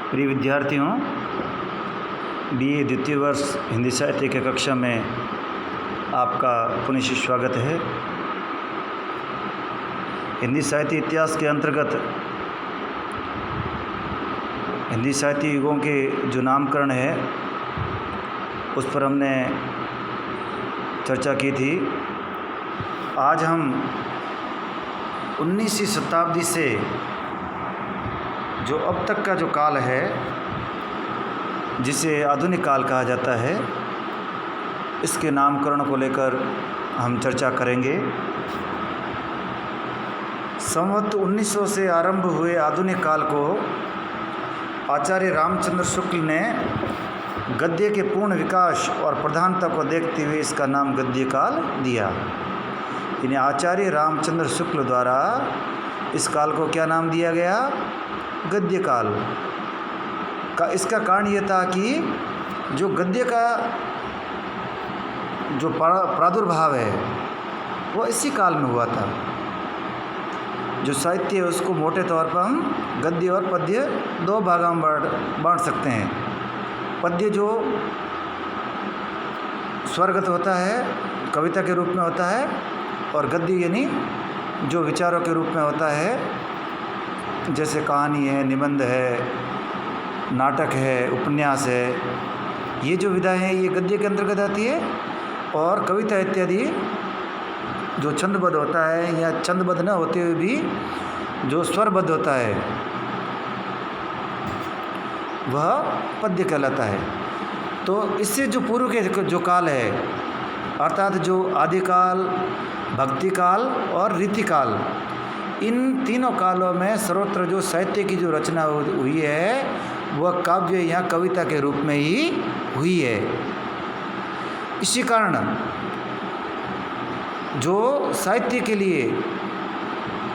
प्रिय विद्यार्थियों, बीए द्वितीय वर्ष हिंदी साहित्य की कक्षा में आपका पुनः स्वागत है। हिंदी साहित्य इतिहास के अंतर्गत हिंदी साहित्य युगों के जो नामकरण है उस पर हमने चर्चा की थी। आज हम 19वीं शताब्दी से जो अब तक का जो काल है, जिसे आधुनिक काल कहा जाता है, इसके नामकरण को लेकर हम चर्चा करेंगे। संवत 1900 से आरंभ हुए आधुनिक काल को आचार्य रामचंद्र शुक्ल ने गद्य के पूर्ण विकास और प्रधानता को देखते हुए इसका नाम गद्य काल दिया। इन्हें आचार्य रामचंद्र शुक्ल द्वारा इस काल को क्या नाम दिया गया? गद्य काल का। इसका कारण यह था कि जो गद्य का जो प्रादुर्भाव है वो इसी काल में हुआ था। जो साहित्य है उसको मोटे तौर पर हम गद्य और पद्य दो भागों में बांट सकते हैं। पद्य जो स्वरगत होता है, कविता के रूप में होता है, और गद्य यानी जो विचारों के रूप में होता है, जैसे कहानी है, निबंध है, नाटक है, उपन्यास है। ये जो विधाएं हैं ये गद्य के अंतर्गत आती है। और कविता इत्यादि जो छंदबद्ध होता है या छंदबद्ध न होते हुए भी जो स्वरबद्ध होता है वह पद्य कहलाता है। तो इससे जो पूर्व के जो काल है, अर्थात जो आदिकाल, भक्तिकाल और रीतिकाल, इन तीनों कालों में सर्वत्र जो साहित्य की जो रचना हुई है वह काव्य या कविता के रूप में ही हुई है। इसी कारण जो साहित्य के लिए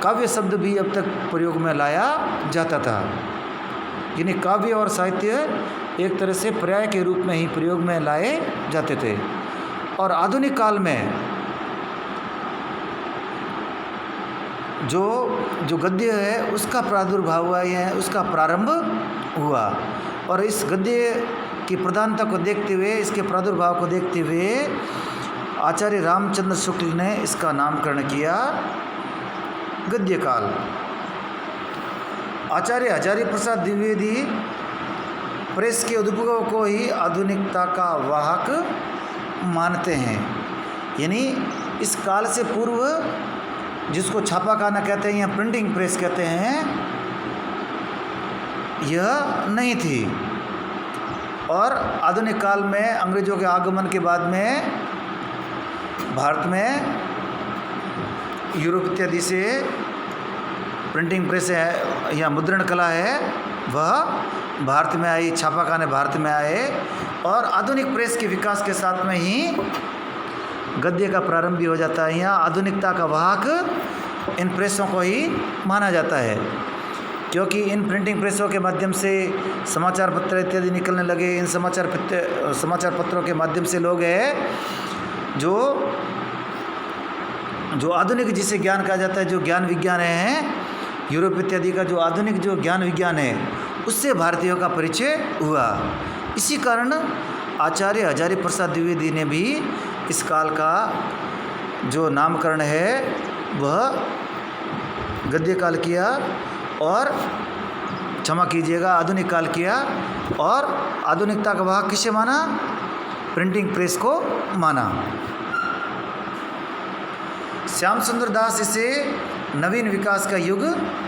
काव्य शब्द भी अब तक प्रयोग में लाया जाता था। यानी काव्य और साहित्य एक तरह से पर्याय के रूप में ही प्रयोग में लाए जाते थे। और आधुनिक काल में जो गद्य है उसका प्रादुर्भाव हुआ है, उसका प्रारंभ हुआ। और इस गद्य की प्रधानता को देखते हुए, इसके प्रादुर्भाव को देखते हुए आचार्य रामचंद्र शुक्ल ने इसका नामकरण किया गद्य काल। आचार्य हजारी प्रसाद द्विवेदी प्रेस के उद्भव को ही आधुनिकता का वाहक मानते हैं। यानी इस काल से पूर्व, जिसको छापाखाना कहते हैं या प्रिंटिंग प्रेस कहते हैं, यह नहीं थी। और आधुनिक काल में अंग्रेज़ों के आगमन के बाद में भारत में यूरोप इत्यादि से प्रिंटिंग प्रेस है या मुद्रण कला है वह भारत में आई, छापाखाने भारत में आए। और आधुनिक प्रेस के विकास के साथ में ही गद्य का प्रारंभ भी हो जाता है। यहाँ आधुनिकता का वाहक इन प्रेसों को ही माना जाता है, क्योंकि इन प्रिंटिंग प्रेसों के माध्यम से समाचार पत्र इत्यादि निकलने लगे। इन समाचार पत्रों के माध्यम से लोग हैं जो आधुनिक जिसे ज्ञान कहा जाता है, जो ज्ञान विज्ञान है, यूरोप इत्यादि का जो आधुनिक जो ज्ञान विज्ञान है, उससे भारतीयों का परिचय हुआ। इसी कारण आचार्य हजारी प्रसाद द्विवेदी ने भी इस काल का जो नामकरण है वह गद्य काल किया, और क्षमा कीजिएगा आधुनिक काल किया। और आधुनिकता का वाहक किसे माना? प्रिंटिंग प्रेस को माना। श्याम सुंदर दास इसे नवीन विकास का युग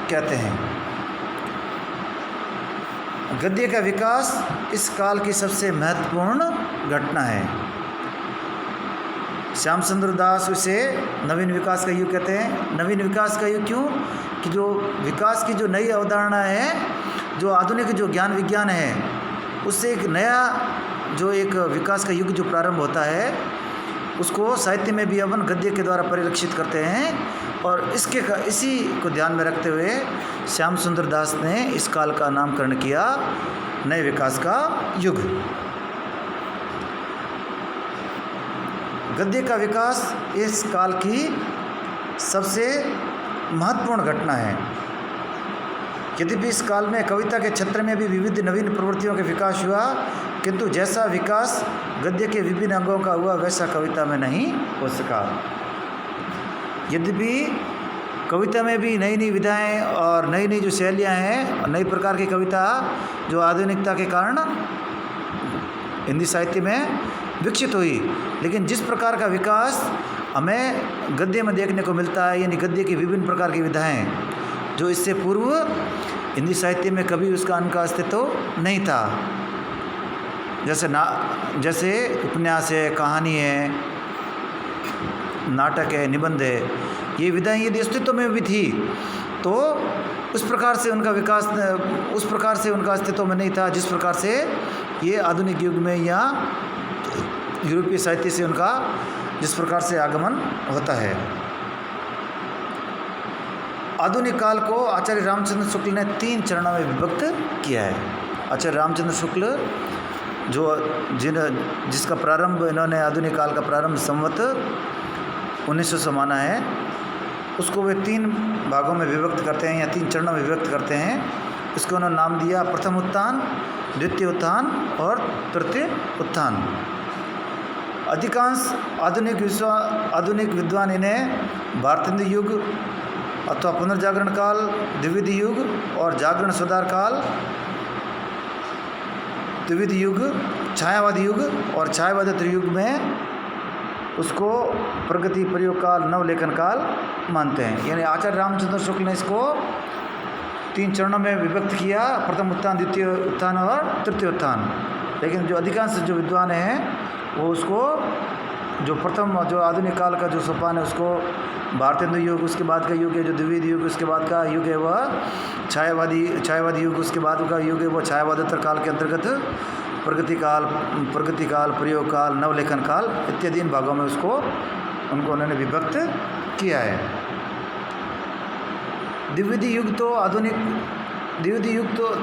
कहते हैं। गद्य का विकास इस काल की सबसे महत्वपूर्ण घटना है। श्याम सुंदर दास इसे नवीन विकास का युग कहते हैं। नवीन विकास का युग क्यों? कि जो विकास की जो नई अवधारणा है, जो आधुनिक जो ज्ञान विज्ञान है, उससे एक नया जो एक विकास का युग जो प्रारंभ होता है, उसको साहित्य में भी अपन गद्य के द्वारा परिलक्षित करते हैं। और इसी को ध्यान में रखते हुए श्याम सुंदर दास ने इस काल का नामकरण किया नए विकास का युग। गद्य का विकास इस काल की सबसे महत्वपूर्ण घटना है। यद्यपि इस काल में कविता के क्षेत्र में भी विविध नवीन प्रवृत्तियों का विकास हुआ, किंतु जैसा विकास गद्य के विभिन्न अंगों का हुआ वैसा कविता में नहीं हो सका। यद्यपि कविता में भी नई नई विधाएं और नई नई जो शैलियाँ हैं, नई प्रकार की कविता जो आधुनिकता के कारण हिंदी साहित्य में विकसित हुई, लेकिन जिस प्रकार का विकास हमें गद्य में देखने को मिलता है, यानी गद्य की विभिन्न प्रकार की विधाएं जो इससे पूर्व हिंदी साहित्य में कभी उसका उनका अस्तित्व नहीं था। जैसे उपन्यास है, कहानी है, नाटक है, निबंध है, ये विधाएं यदि अस्तित्व में भी थी तो उस प्रकार से उनका विकास उस प्रकार से उनका अस्तित्व में नहीं था जिस प्रकार से ये आधुनिक युग में या यूरोपीय साहित्य से उनका जिस प्रकार से आगमन होता है। आधुनिक काल को आचार्य रामचंद्र शुक्ल ने 3 चरणों में विभक्त किया है। आचार्य रामचंद्र शुक्ल जिसका प्रारंभ इन्होंने आधुनिक काल का प्रारंभ संवत 1900 से माना है, उसको वे 3 भागों में विभक्त करते हैं या 3 चरणों में विभक्त करते हैं। इसको उन्होंने नाम दिया प्रथम उत्थान, द्वितीय उत्थान और तृतीय उत्थान। अधिकांश आधुनिक विद्वान इन्हें भारतेंदु युग अथवा पुनर्जागरण काल, द्विविध युग और जागरण सुधार काल, द्विविध युग, छायावादी युग और छायावादी युग में उसको प्रगति प्रयोग काल, नवलेखन काल मानते हैं। यानी आचार्य रामचंद्र शुक्ल ने इसको 3 चरणों में विभक्त किया, प्रथम उत्थान, द्वितीय उत्थान और तृतीय उत्थान। लेकिन जो अधिकांश जो विद्वान हैं वो उसको जो प्रथम जो आधुनिक काल का जो सोपान है उसको भारतेंदु युग, उसके बाद का युग है जो द्विविध युग, उसके बाद का युग है वह छायावादी युग, उसके बाद का युग है वह छायावादोत्तर काल के अंतर्गत प्रगति काल, प्रयोग काल, नवलेखन काल इत्यादि इन भागों में उनको उन्होंने विभक्त किया है। द्विविध युग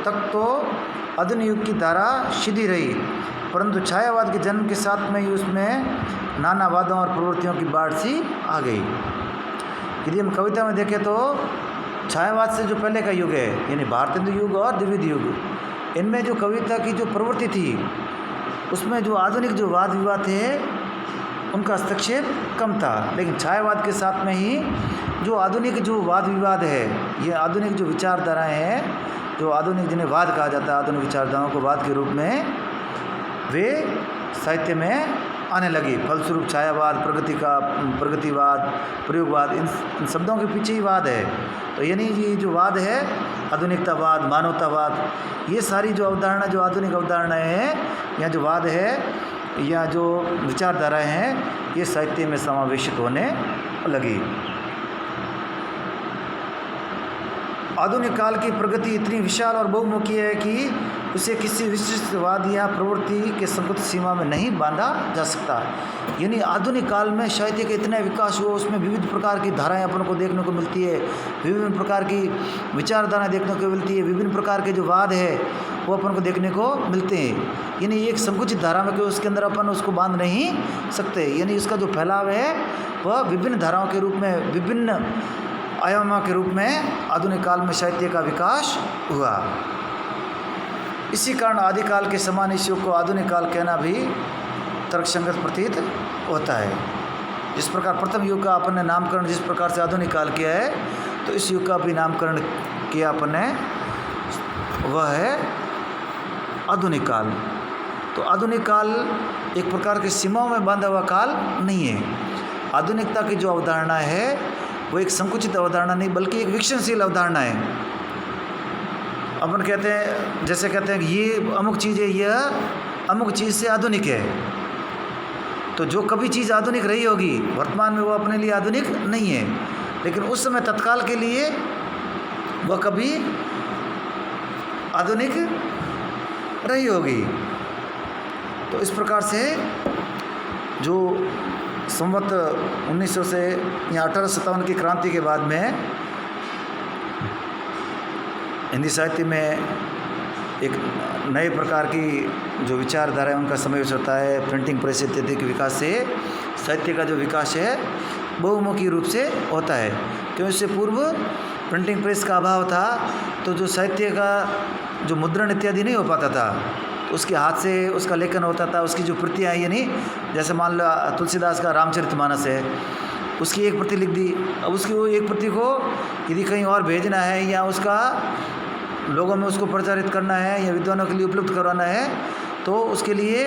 तक तो आधुनिक युग की धारा सीधी रही, परंतु छायावाद के जन्म के साथ में ही उसमें नाना वादों और प्रवृत्तियों की बाढ़ सी आ गई। यदि हम कविता में देखें तो छायावाद से जो पहले का युग है यानी भारतेंदु युग और द्विविध युग, इनमें जो कविता की जो प्रवृत्ति थी उसमें जो आधुनिक जो वाद विवाद थे उनका हस्तक्षेप कम था। लेकिन छायावाद के साथ में ही जो आधुनिक जो वाद विवाद है, ये आधुनिक जो विचारधाराएं हैं, जो आधुनिक जिन्हें वाद कहा जाता है, आधुनिक विचारधाराओं को वाद के रूप में वे साहित्य में आने लगी। फलस्वरूप छायावाद, प्रगतिवाद, प्रयोगवाद, इन शब्दों के पीछे ही वाद है। तो यानी ये जो वाद है, आधुनिकतावाद, मानवतावाद, ये सारी जो अवधारणा जो आधुनिक अवधारणाएं हैं या जो वाद है या जो विचारधाराएं हैं, ये साहित्य में समावेशित होने लगी। आधुनिक काल की प्रगति इतनी विशाल और बहुमुखी है कि उसे किसी विशिष्टवाद या प्रवृत्ति के संकुचित सीमा में नहीं बांधा जा सकता। यानी आधुनिक काल में साहित्य का इतना विकास हुआ, उसमें विविध प्रकार की धाराएं अपन को देखने को मिलती है, विभिन्न प्रकार की विचारधाराएं देखने को मिलती है, विभिन्न प्रकार के जो वाद है वो अपन को देखने को मिलते हैं। यानी एक संकुचित धारा में उसके अंदर अपन उसको बांध नहीं सकते। यानी इसका जो फैलाव है वह विभिन्न धाराओं के रूप में, विभिन्न आयामों के रूप में आधुनिक काल में साहित्य का विकास हुआ। इसी कारण आदिकाल के समान इस युग को आधुनिक काल कहना भी तर्कसंगत प्रतीत होता है। जिस प्रकार प्रथम युग का अपन ने नामकरण जिस प्रकार से आधुनिक काल किया है, तो इस युग का भी नामकरण किया अपन ने, वह है आधुनिक काल। तो आधुनिक काल एक प्रकार की सीमाओं में बांधा हुआ काल नहीं है। आधुनिकता की जो अवधारणा है वो एक संकुचित अवधारणा नहीं बल्कि एक विकसनशील अवधारणा है। अपन कहते हैं, जैसे कहते हैं कि ये अमुक चीज़ है, यह अमुक चीज़ से आधुनिक है। तो जो कभी चीज़ आधुनिक रही होगी वर्तमान में वो अपने लिए आधुनिक नहीं है, लेकिन उस समय तत्काल के लिए वह कभी आधुनिक रही होगी। तो इस प्रकार से जो संवत 1900 से या 1857 की क्रांति के बाद में हिंदी साहित्य में एक नए प्रकार की जो विचारधारा है उनका समावेश होता है। प्रिंटिंग प्रेस इत्यादि के विकास से साहित्य का जो विकास है बहुमुखी रूप से होता है। क्योंकि इससे पूर्व प्रिंटिंग प्रेस का अभाव था तो जो साहित्य का जो मुद्रण इत्यादि नहीं हो पाता था, उसके हाथ से उसका लेखन होता था। उसकी जो प्रतियाँ यानी जैसे मान लो तुलसीदास का रामचरितमानस है, उसकी एक प्रति लिख दी। अब उसकी वो एक प्रति को यदि कहीं और भेजना है या उसका लोगों में उसको प्रचारित करना है या विद्वानों के लिए उपलब्ध करवाना है तो उसके लिए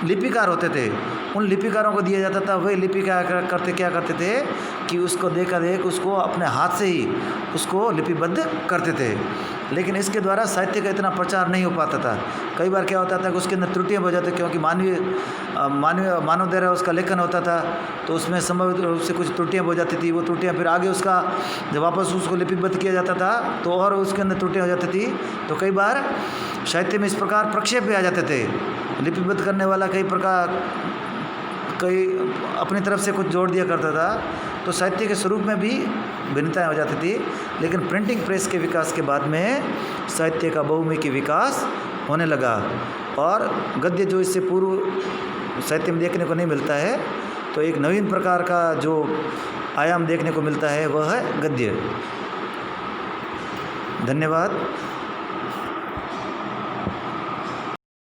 लिपिकार होते थे, उन लिपिकारों को दिया जाता था। वही लिपिकार क्या करते थे कि उसको देखा देख उसको अपने हाथ से ही उसको लिपिबद्ध करते थे। लेकिन इसके द्वारा साहित्य का इतना प्रचार नहीं हो पाता था। कई बार क्या होता था कि उसके अंदर त्रुटियाँ हो जाती, क्योंकि मानव द्वारा उसका लेखन होता था तो उसमें संभवित रूप से कुछ त्रुटियाँ हो जाती थी। वो त्रुटियाँ फिर आगे उसका जब वापस उसको लिपिबद्ध किया जाता था तो और उसके अंदर त्रुटियाँ हो जाती थी। तो कई बार साहित्य में इस प्रकार प्रक्षेप भी आ जाते थे। लिपिबद्ध करने वाला कई अपनी तरफ से कुछ जोड़ दिया करता था, तो साहित्य के स्वरूप में भी भिन्नताएं हो जाती थी। लेकिन प्रिंटिंग प्रेस के विकास के बाद में साहित्य का बहुमुखी विकास होने लगा और गद्य जो इससे पूर्व साहित्य में देखने को नहीं मिलता है, तो एक नवीन प्रकार का जो आयाम देखने को मिलता है वह है गद्य। धन्यवाद।